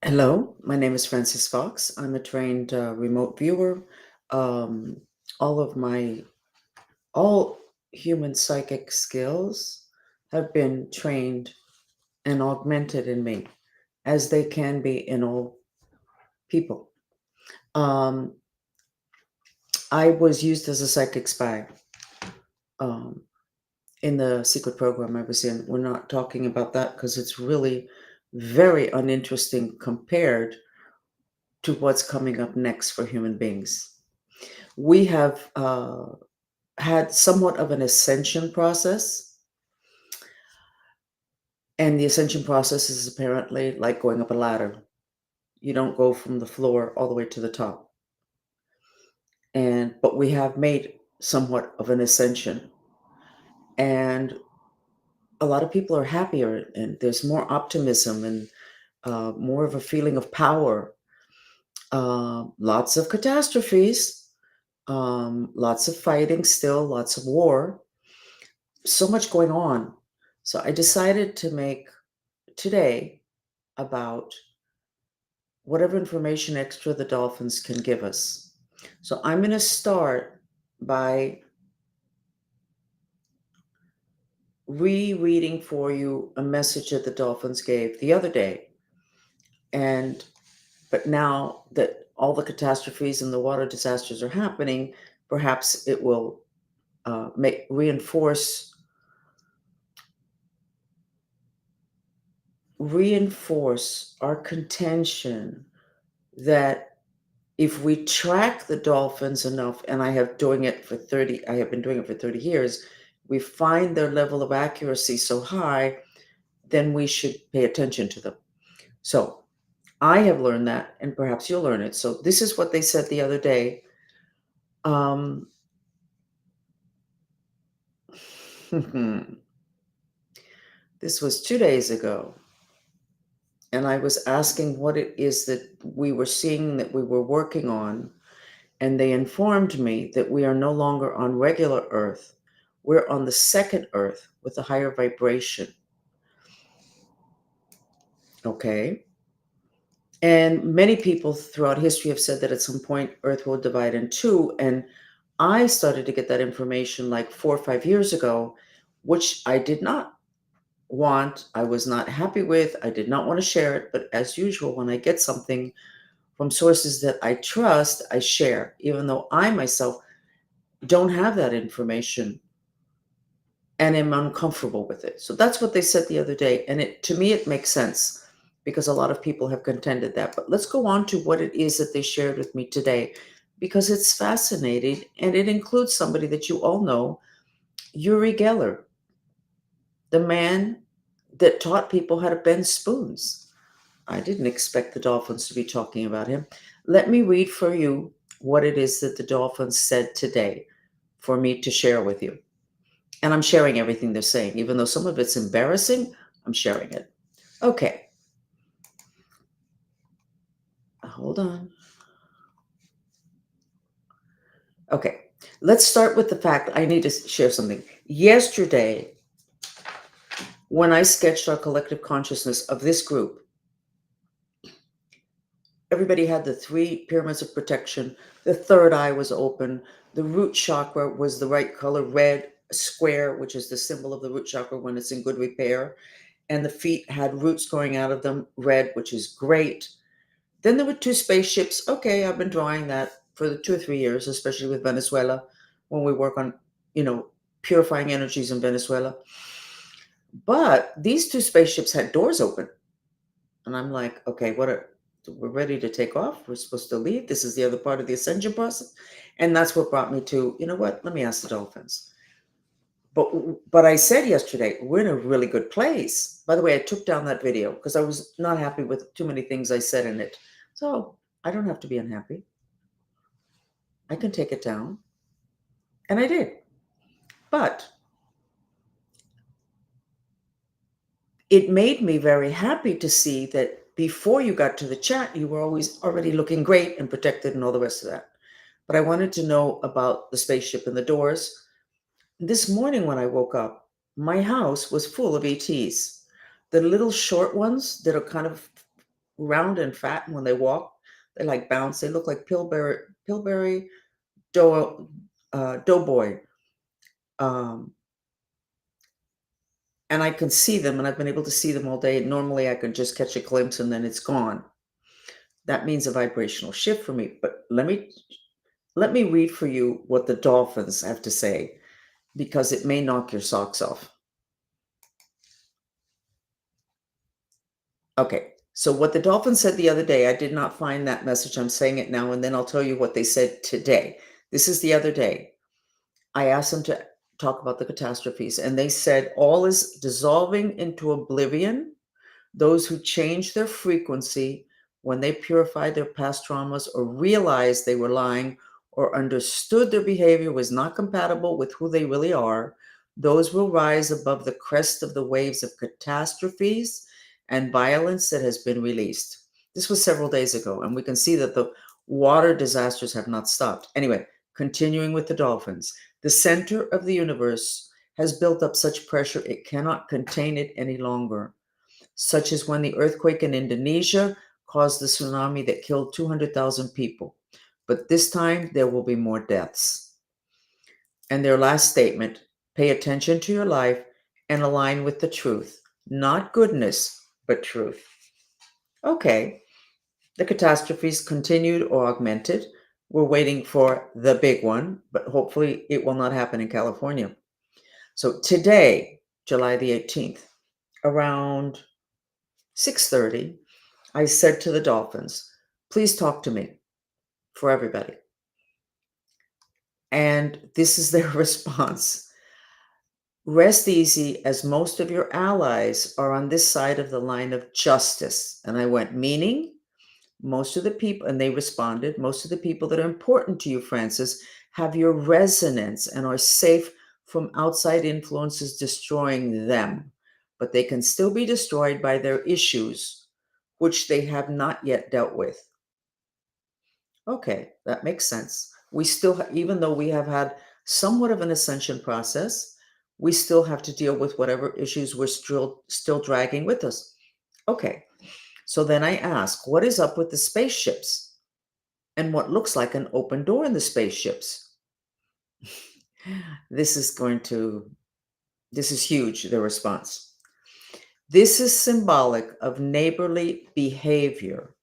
Hello, my name is Francis Fox. I'm a trained remote viewer. Um, all of my all human psychic skills have been trained and augmented in me, as they can be in all people. Um, I was used as a psychic spy um, in the secret program I was in. We're not talking about that because it's really very uninteresting compared to what's coming up next for human beings. We have had somewhat of an ascension process, and the ascension process is apparently like going up a ladder. You don't go from the floor all the way to the top. And but we have made somewhat of an ascension, and a lot of people are happier, and there's more optimism and more of a feeling of power. Lots of catastrophes, lots of fighting still, lots of war, so much going on. So I decided to make today about whatever information extra the Dolphins can give us. So I'm going to start by rereading for you a message that the Dolphins gave the other day. And but now that all the catastrophes and the water disasters are happening, perhaps it will make reinforce our contention that if we track the dolphins enough, and I have been doing it for 30 years, we find their level of accuracy so high, then we should pay attention to them. So I have learned that, and perhaps you'll learn it. So this is what they said the other day. Um, this was 2 days ago, and I was asking what it is that we were seeing, that we were working on. And they informed me that we are no longer on regular Earth. We're on the second Earth with a higher vibration. Okay. And many people throughout history have said that at some point Earth will divide in two. And I started to get that information like 4 or 5 years ago, which I did not want. I was not happy with. I did not want to share it. But as usual, when I get something from sources that I trust, I share, even though I myself don't have that information and am uncomfortable with it. So that's what they said the other day. And it, to me, it makes sense because a lot of people have contended that. But let's go on to what it is that they shared with me today, because it's fascinating and it includes somebody that you all know, Uri Geller, the man that taught people how to bend spoons. I didn't expect the Dolphins to be talking about him. Let me read for you what it is that the Dolphins said today for me to share with you. And I'm sharing everything they're saying. Even though some of it's embarrassing, I'm sharing it. Okay, hold on. Okay, let's start with the fact I need to share something. Yesterday, when I sketched our collective consciousness of this group, everybody had the three pyramids of protection. The third eye was open. The root chakra was the right color, red, square, which is the symbol of the root chakra when it's in good repair. And the feet had roots going out of them, red, which is great. Then there were two spaceships. Okay, I've been drawing that for the 2 or 3 years, especially with Venezuela, when we work on, purifying energies in Venezuela. But these two spaceships had doors open. And I'm like, okay, we're ready to take off. We're supposed to leave. This is the other part of the ascension process. And that's what brought me to, you know what? Let me ask the Dolphins. But I said yesterday, we're in a really good place. By the way, I took down that video because I was not happy with too many things I said in it. So I don't have to be unhappy. I can take it down. And I did. But it made me very happy to see that before you got to the chat, you were always already looking great and protected and all the rest of that. But I wanted to know about the spaceship and the doors. This morning when I woke up, my house was full of ETs. The little short ones that are kind of round and fat, and when they walk, they like bounce. They look like Pillsbury Doughboy. Um, and I can see them, and I've been able to see them all day. Normally, I can just catch a glimpse, and then it's gone. That means a vibrational shift for me. But let me read for you what the dolphins have to say, because it may knock your socks off. Okay. So what the dolphins said the other day, I did not find that message. I'm saying it now, and then I'll tell you what they said today. This is the other day. I asked them to talk about the catastrophes, and they said all is dissolving into oblivion. Those who change their frequency when they purify their past traumas or realized they were lying or understood their behavior was not compatible with who they really are, those will rise above the crest of the waves of catastrophes and violence that has been released. This was several days ago, and we can see that the water disasters have not stopped. Anyway, continuing with the dolphins, the center of the universe has built up such pressure it cannot contain it any longer, such as when the earthquake in Indonesia caused the tsunami that killed 200,000 people. But this time, there will be more deaths. And their last statement: pay attention to your life and align with the truth, not goodness, but truth. Okay, the catastrophes continued or augmented. We're waiting for the big one, but hopefully it will not happen in California. So today, July the 18th, around 6:30, I said to the dolphins, please talk to me, for everybody. And this is their response: rest easy, as most of your allies are on this side of the line of justice. And I went, meaning? Most of the people, and they responded, most of the people that are important to you, Francis, have your resonance and are safe from outside influences destroying them. But they can still be destroyed by their issues, which they have not yet dealt with. Okay, that makes sense. We still, even though we have had somewhat of an ascension process, we still have to deal with whatever issues we're still dragging with us. Okay, so then I ask, what is up with the spaceships and what looks like an open door in the spaceships? This is huge, the response. This is symbolic of neighborly behavior.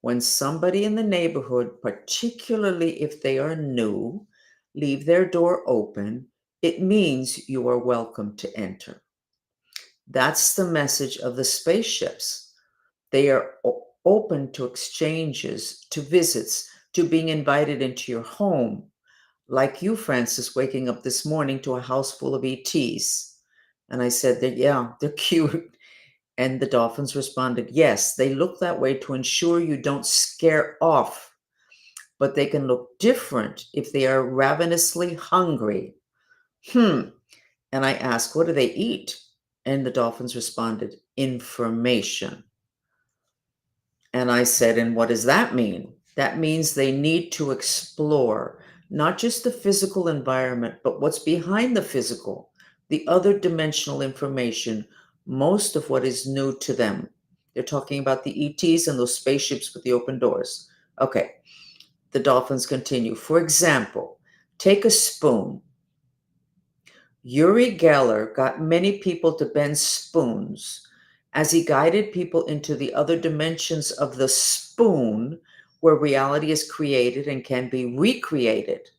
When somebody in the neighborhood, particularly if they are new, leave their door open, it means you are welcome to enter. That's the message of the spaceships. They are open to exchanges, to visits, to being invited into your home. Like you, Francis, waking up this morning to a house full of ETs. And I said that, yeah, they're cute. And the dolphins responded, yes, they look that way to ensure you don't scare off, but they can look different if they are ravenously hungry. And I asked, what do they eat? And the dolphins responded, information. And I said, and what does that mean? That means they need to explore not just the physical environment, but what's behind the physical, the other dimensional information, most of what is new to them. They're talking about the ETs and those spaceships with the open doors. Okay, the dolphins continue. For example, take a spoon. Uri Geller got many people to bend spoons as he guided people into the other dimensions of the spoon, where reality is created and can be recreated.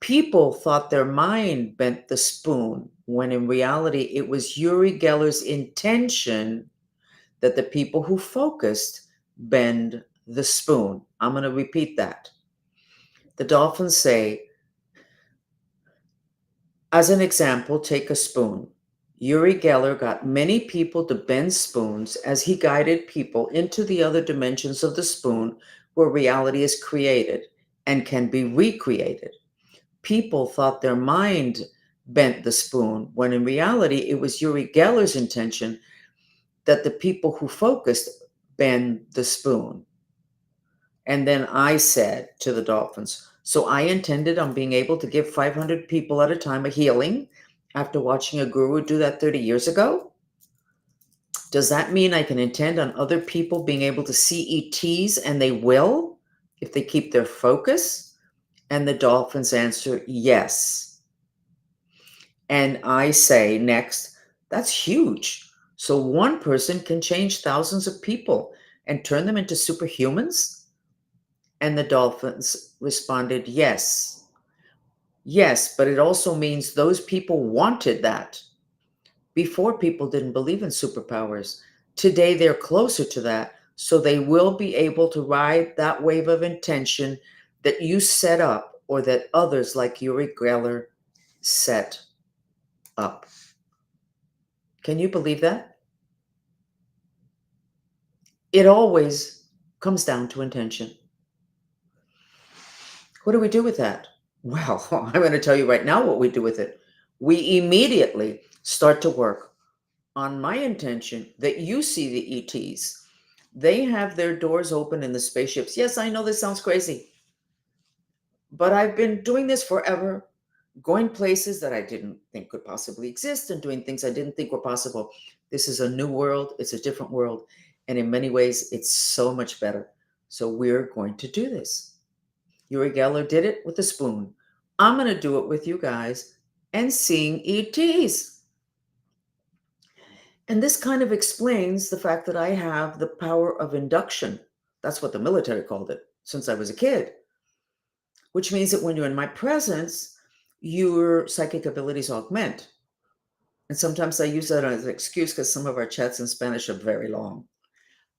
People thought their mind bent the spoon, when in reality it was Uri Geller's intention that the people who focused bend the spoon. I'm going to repeat that. The dolphins say, as an example, take a spoon. Uri Geller got many people to bend spoons as he guided people into the other dimensions of the spoon, where reality is created and can be recreated. People thought their mind bent the spoon, when in reality it was Uri Geller's intention that the people who focused bend the spoon. And then I said to the dolphins, so I intended on being able to give 500 people at a time a healing after watching a guru do that 30 years ago? Does that mean I can intend on other people being able to see ETs, and they will if they keep their focus? And the dolphins answer yes. And I say next, that's huge. So one person can change thousands of people and turn them into superhumans? And the dolphins responded, yes. Yes, but it also means those people wanted that. Before, people didn't believe in superpowers. Today, they're closer to that. So they will be able to ride that wave of intention that you set up, or that others like Uri Geller set up. Can you believe that? It always comes down to intention. What do we do with that? Well, I'm going to tell you right now what we do with it. We immediately start to work on my intention that you see the ETs. They have their doors open in the spaceships. Yes, I know this sounds crazy, but I've been doing this forever, going places that I didn't think could possibly exist and doing things I didn't think were possible. This is a new world, it's a different world, and in many ways, it's so much better. So we're going to do this. Uri Geller did it with a spoon. I'm going to do it with you guys and seeing ETs. And this kind of explains the fact that I have the power of induction. That's what the military called it since I was a kid, which means that when you're in my presence, your psychic abilities augment. And sometimes I use that as an excuse because some of our chats in Spanish are very long.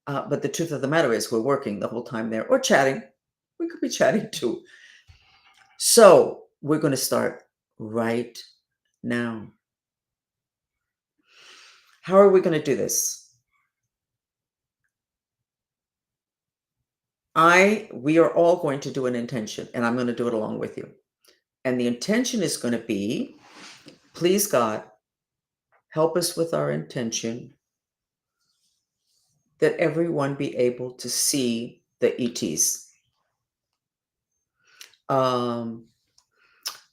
But the truth of the matter is, we're working the whole time there or chatting. We could be chatting too. So we're going to start right now. How are we going to do this? We are all going to do an intention, and I'm going to do it along with you. And the intention is going to be, please God, help us with our intention that everyone be able to see the ETs.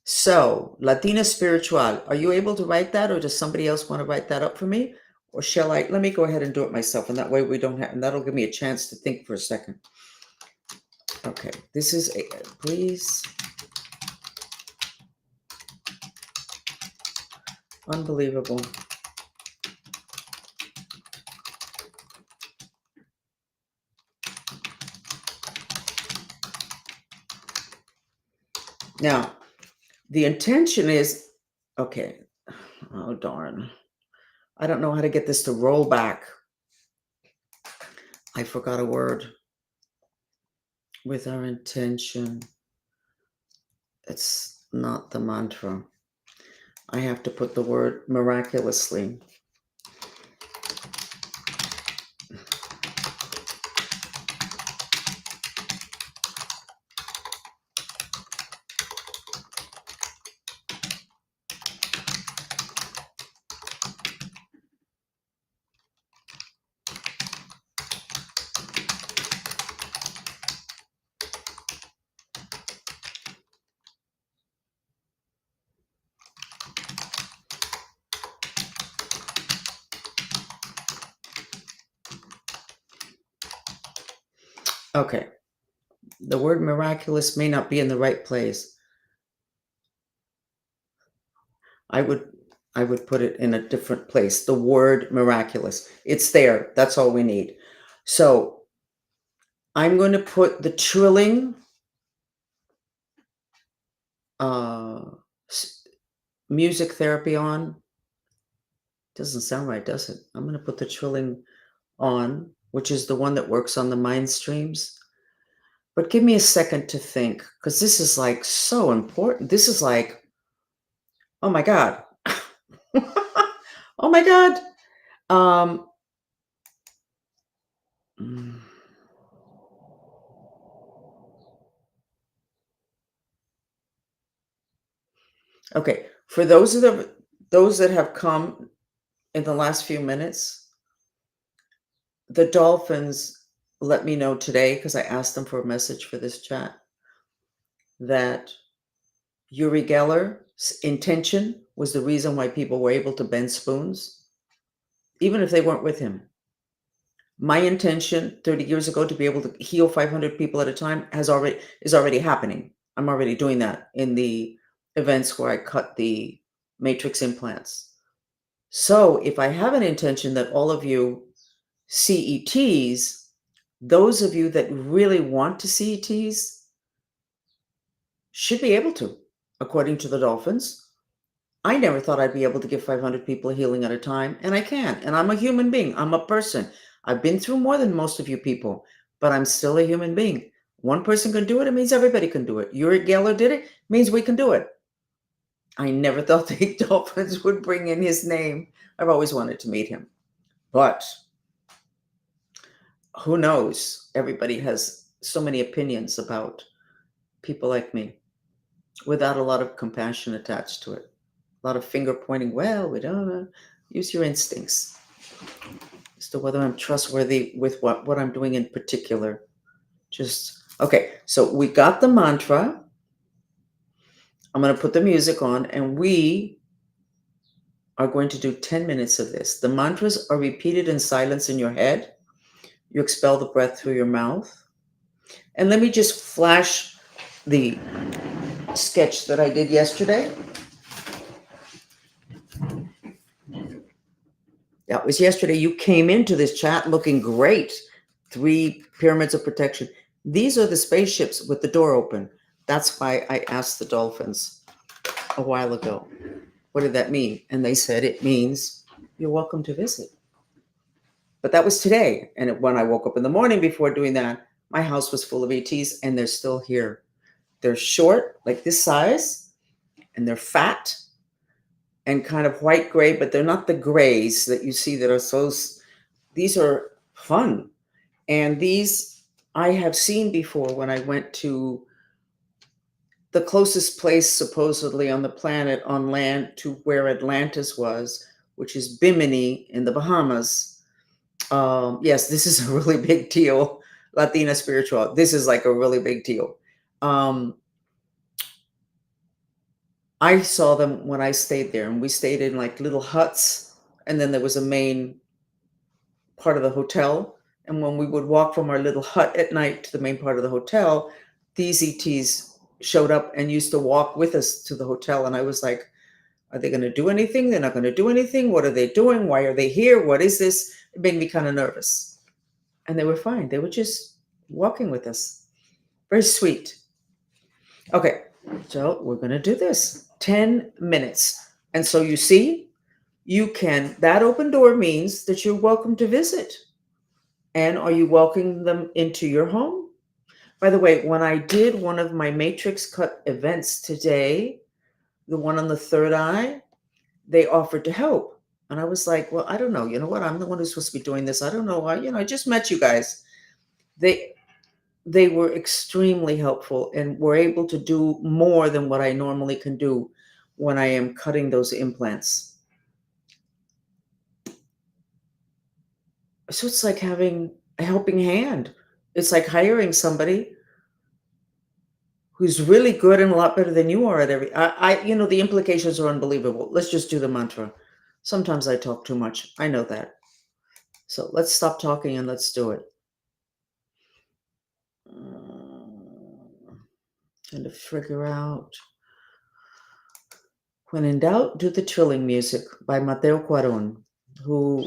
So, Latina Spiritual, are you able to write that, or does somebody else want to write that up for me? Or shall I? Let me go ahead and do it myself, and that way we don't have, and that'll give me a chance to think for a second. Okay, this is please. Unbelievable. Now, the intention is, okay, oh darn. I don't know how to get this to roll back. I forgot a word. With our intention, it's not the mantra. I have to put the word miraculously. Okay. The word miraculous may not be in the right place. I would put it in a different place. The word miraculous. It's there. That's all we need. So I'm going to put the trilling music therapy on. Doesn't sound right, does it? I'm going to put the trilling on, which is the one that works on the mind streams. But give me a second to think, because this is like so important. This is like, oh my God. Oh my God. Mm. Okay, for those that have come in the last few minutes, the Dolphins let me know today, because I asked them for a message for this chat, that Uri Geller's intention was the reason why people were able to bend spoons. even if they weren't with him. My intention 30 years ago to be able to heal 500 people at a time is already happening. I'm already doing that in the events where I cut the matrix implants. So if I have an intention that all of you see ETs, those of you that really want to see ETs should be able to, according to the Dolphins. I never thought I'd be able to give 500 people a healing at a time, and I can. And I'm a human being. I'm a person. I've been through more than most of you people, but I'm still a human being. One person can do it, it means everybody can do it. Uri Geller did it, means we can do it. I never thought the Dolphins would bring in his name. I've always wanted to meet him. But who knows? Everybody has so many opinions about people like me without a lot of compassion attached to it. A lot of finger pointing. Well, we don't know. Use your instincts as to whether I'm trustworthy with what I'm doing in particular. Just okay. So we got the mantra. I'm going to put the music on, and we are going to do 10 minutes of this. The mantras are repeated in silence in your head. You expel the breath through your mouth. And let me just flash the sketch that I did yesterday. That was yesterday. You came into this chat looking great. 3 pyramids of protection. These are the spaceships with the door open. That's why I asked the Dolphins a while ago, what did that mean? And they said it means you're welcome to visit. But that was today. And when I woke up in the morning before doing that, my house was full of ETs, and they're still here. They're short, like this size, and they're fat and kind of white gray, but they're not the grays that you see that are so. These are fun. And these I have seen before when I went to the closest place supposedly on the planet on land to where Atlantis was, which is Bimini in the Bahamas. Yes, this is a really big deal. Latina spiritual. This is like a really big deal. I saw them when I stayed there, and we stayed in like little huts, and then there was a main part of the hotel. And when we would walk from our little hut at night to the main part of the hotel, these ETs showed up and used to walk with us to the hotel. And I was like, are they going to do anything? They're not going to do anything. What are they doing? Why are they here? What is this? It made me kind of nervous. And they were fine. They were just walking with us. Very sweet. Okay, so we're going to do this 10 minutes. And so you see, that open door means that you're welcome to visit. And are you welcoming them into your home? By the way, when I did one of my matrix cut events today, the one on the third eye, they offered to help. And I was like, well, I don't know. You know what? I'm the one who's supposed to be doing this. I don't know why. I just met you guys. They were extremely helpful and were able to do more than what I normally can do when I am cutting those implants. So it's like having a helping hand. It's like hiring somebody who's really good and a lot better than you are at the implications are unbelievable. Let's just do the mantra. Sometimes I talk too much. I know that. So let's stop talking and let's do it. Trying to figure out. When in doubt, do the trilling music by Mateo Cuaron, who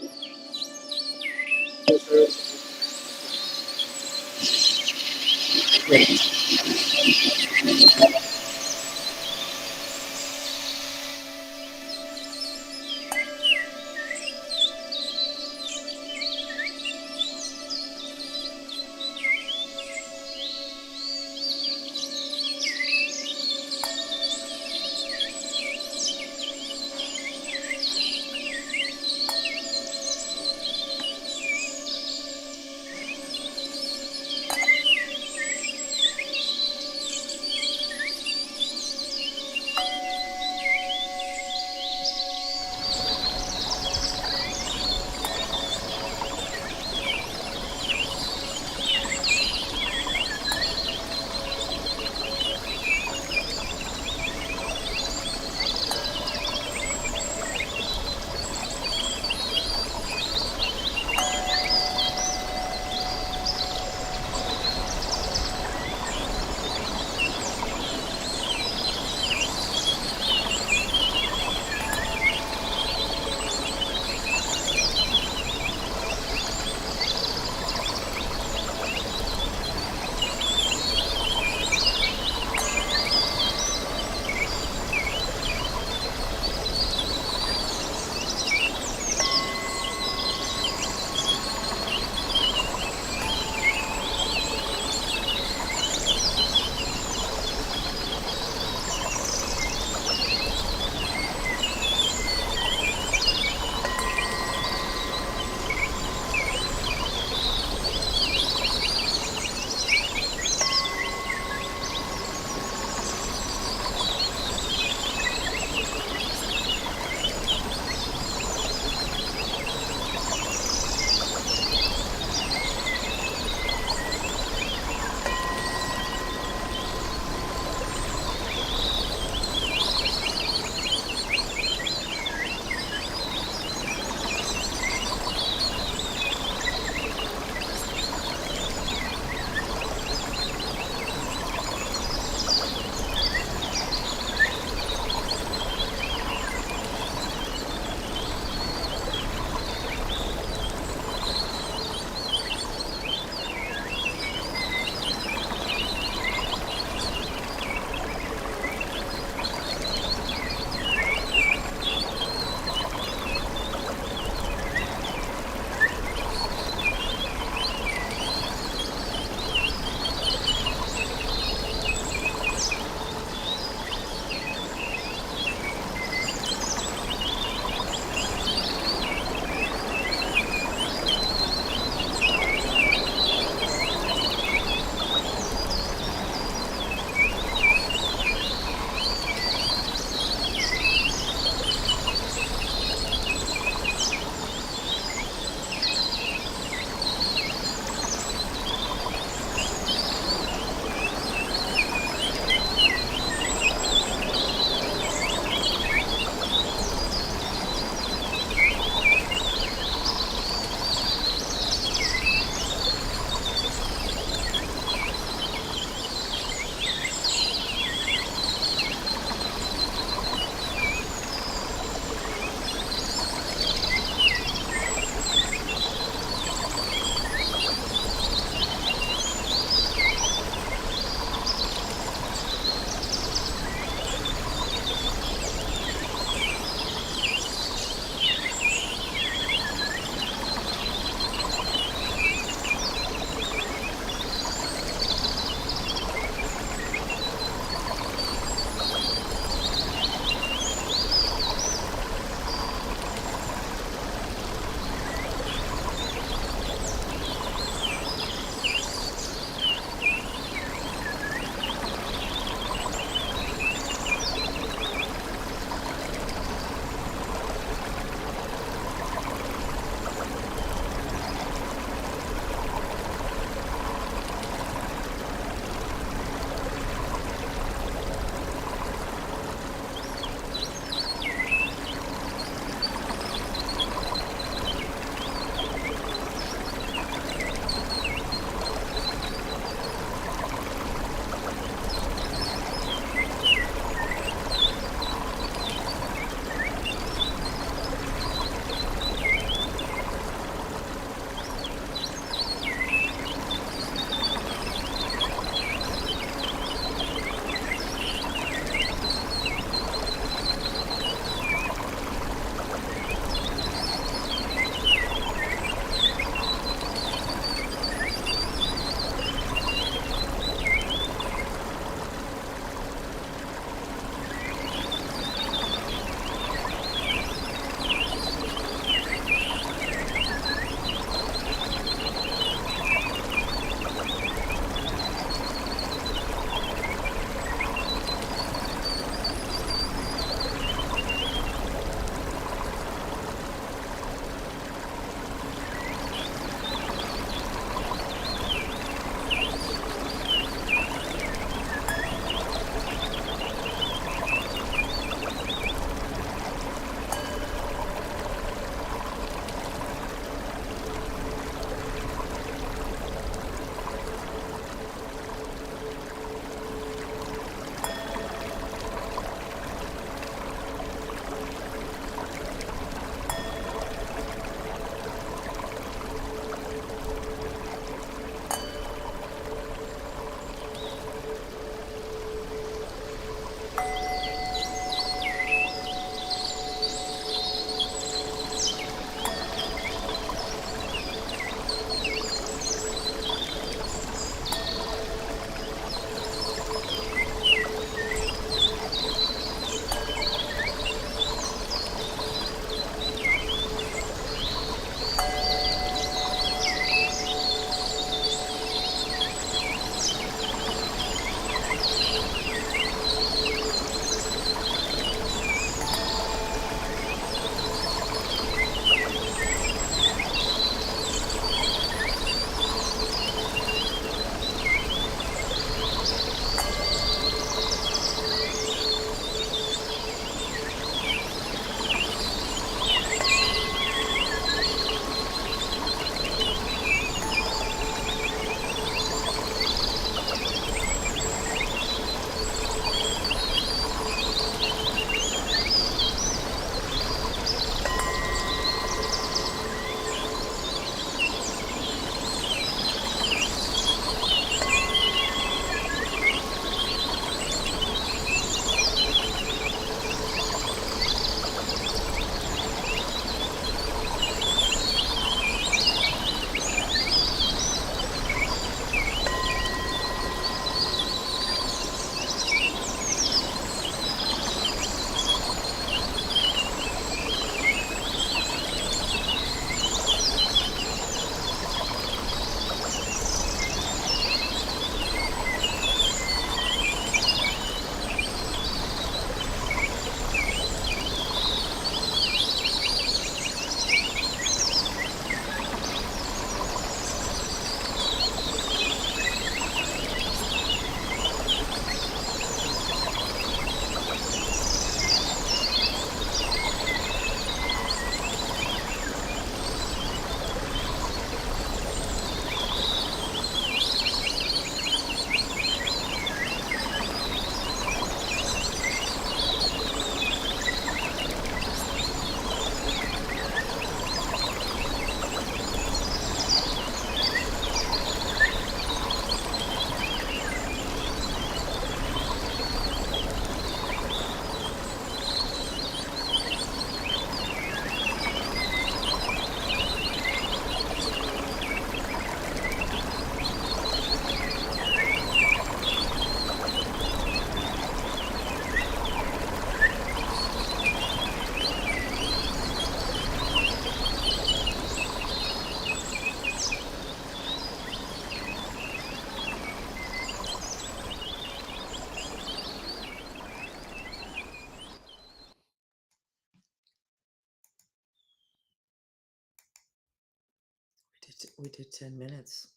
We did 10 minutes.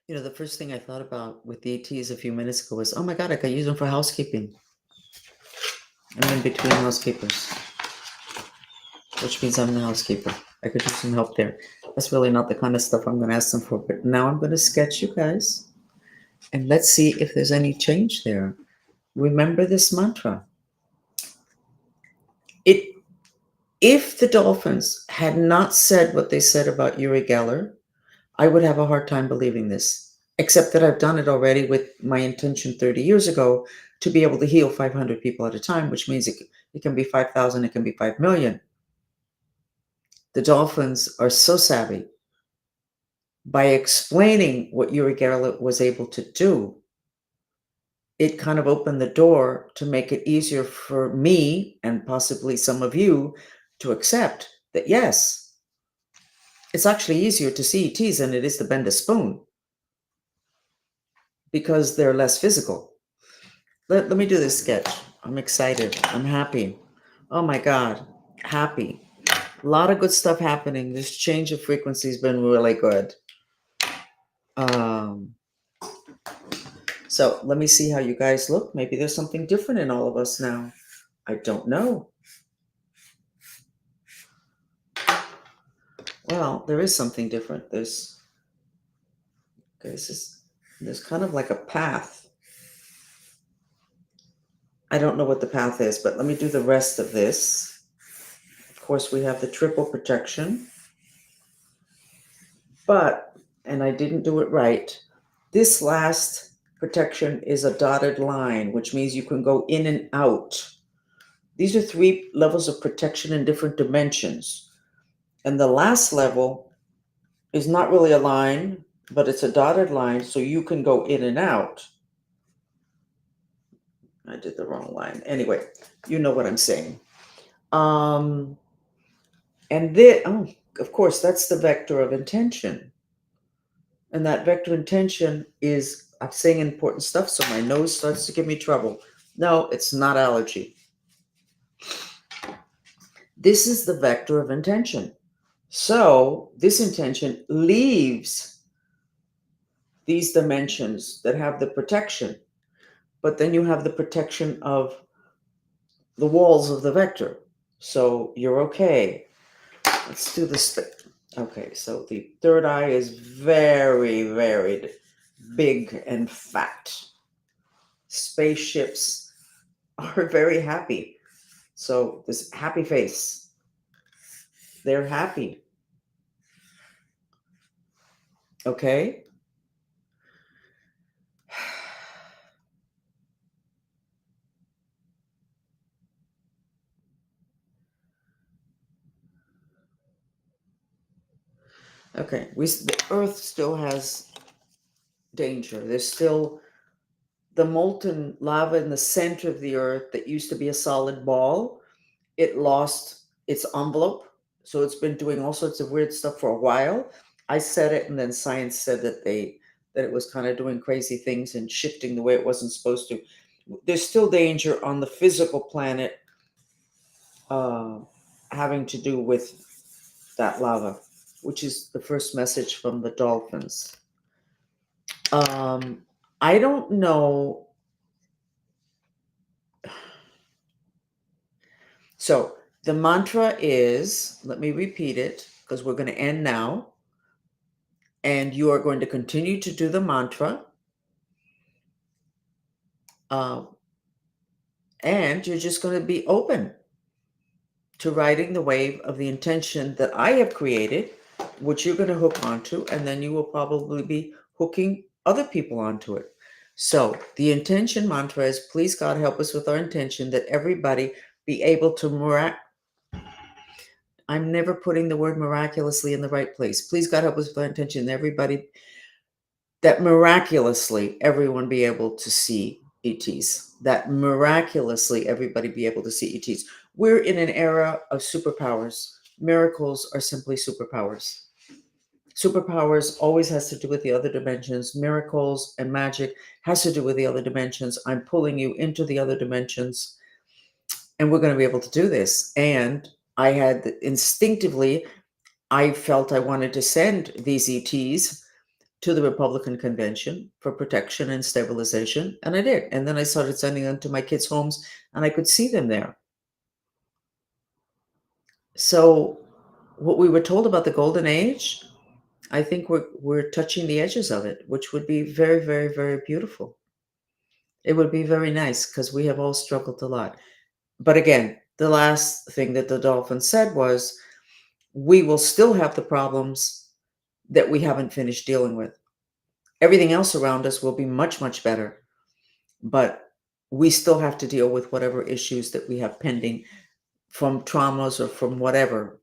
You know, the first thing I thought about with the ETs a few minutes ago was, oh my God, I could use them for housekeeping. I'm in between housekeepers, which means I'm the housekeeper. I could use some help there. That's really not the kind of stuff I'm going to ask them for. But now I'm going to sketch you guys, and let's see if there's any change there. Remember this mantra. If the Dolphins had not said what they said about Uri Geller, I would have a hard time believing this, except that I've done it already with my intention 30 years ago to be able to heal 500 people at a time, which means it can be 5,000, it can be 5 million. The Dolphins are so savvy. By explaining what Uri Geller was able to do, it kind of opened the door to make it easier for me and possibly some of you to accept that, yes, it's actually easier to see ETs than it is to bend a spoon because they're less physical. Let me do this sketch. I'm excited. I'm happy. Oh my God, happy. A lot of good stuff happening. This change of frequency has been really good. So let me see how you guys look. Maybe there's something different in all of us now. I don't know. Well, there is something different. There's kind of like a path. I don't know what the path is, but let me do the rest of this. Of course, we have the triple protection. But, and I didn't do it right, this last protection is a dotted line, which means you can go in and out. These are 3 levels of protection in different dimensions. And the last level is not really a line, but it's a dotted line, so you can go in and out. I did the wrong line. Anyway, you know what I'm saying. And of course, that's the vector of intention. And that vector intention is, I'm saying important stuff, so my nose starts to give me trouble. No, it's not allergy. This is the vector of intention. So this intention leaves these dimensions that have the protection, but then you have the protection of the walls of the vector. So you're okay. Let's do this. Okay, so the third eye is very, very big and fat. Spaceships are very happy. So this happy face, they're happy. Okay. Okay, the Earth still has danger. There's still the molten lava in the center of the Earth that used to be a solid ball. It lost its envelope, so it's been doing all sorts of weird stuff for a while. I said it, and then science said that it was kind of doing crazy things and shifting the way it wasn't supposed to. There's still danger on the physical planet having to do with that lava, which is the first message from the Dolphins. I don't know. So the mantra is, let me repeat it because we're going to end now. And you are going to continue to do the mantra. And you're just going to be open to riding the wave of the intention that I have created, which you're going to hook onto, and then you will probably be hooking other people onto it. So the intention mantra is, please God help us with our intention that everybody be able to I'm never putting the word miraculously in the right place. Please God help us with our intention that everybody, that miraculously everyone be able to see ETs, that miraculously everybody be able to see ETs. We're in an era of superpowers. Miracles are simply superpowers. Superpowers always has to do with the other dimensions. Miracles and magic has to do with the other dimensions. I'm pulling you into the other dimensions, and we're going to be able to do this. And I had instinctively, I felt I wanted to send these ETs to the Republican convention for protection and stabilization, and I did. And then I started sending them to my kids' homes, and I could see them there. So, what we were told about the golden age, I think we're touching the edges of it, which would be very, very, very beautiful. It would be very nice because we have all struggled a lot. But again, the last thing that the Dolphins said was, we will still have the problems that we haven't finished dealing with. Everything else around us will be much, much better, but we still have to deal with whatever issues that we have pending from traumas or from whatever,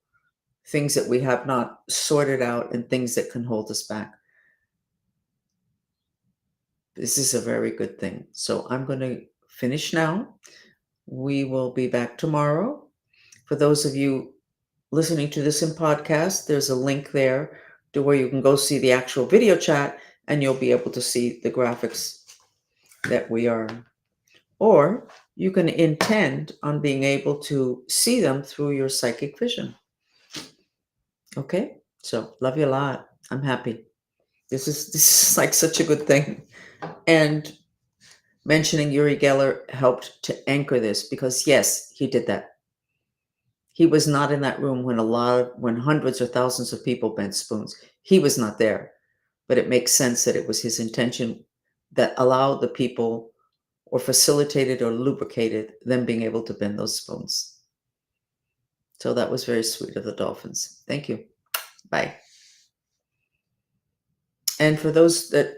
things that we have not sorted out and things that can hold us back. This is a very good thing. So I'm going to finish now. We will be back tomorrow. For those of you listening to this in podcast, there's a link there to where you can go see the actual video chat and you'll be able to see the graphics that we are. Or you can intend on being able to see them through your psychic vision. Okay? So love you a lot. I'm happy. This is like such a good thing. And mentioning Uri Geller helped to anchor this because yes, he did that. He was not in that room when hundreds or thousands of people bent spoons. He was not there. But it makes sense that it was his intention that allowed the people or facilitated or lubricated them being able to bend those spoons. So that was very sweet of the Dolphins. Thank you. Bye. And for those that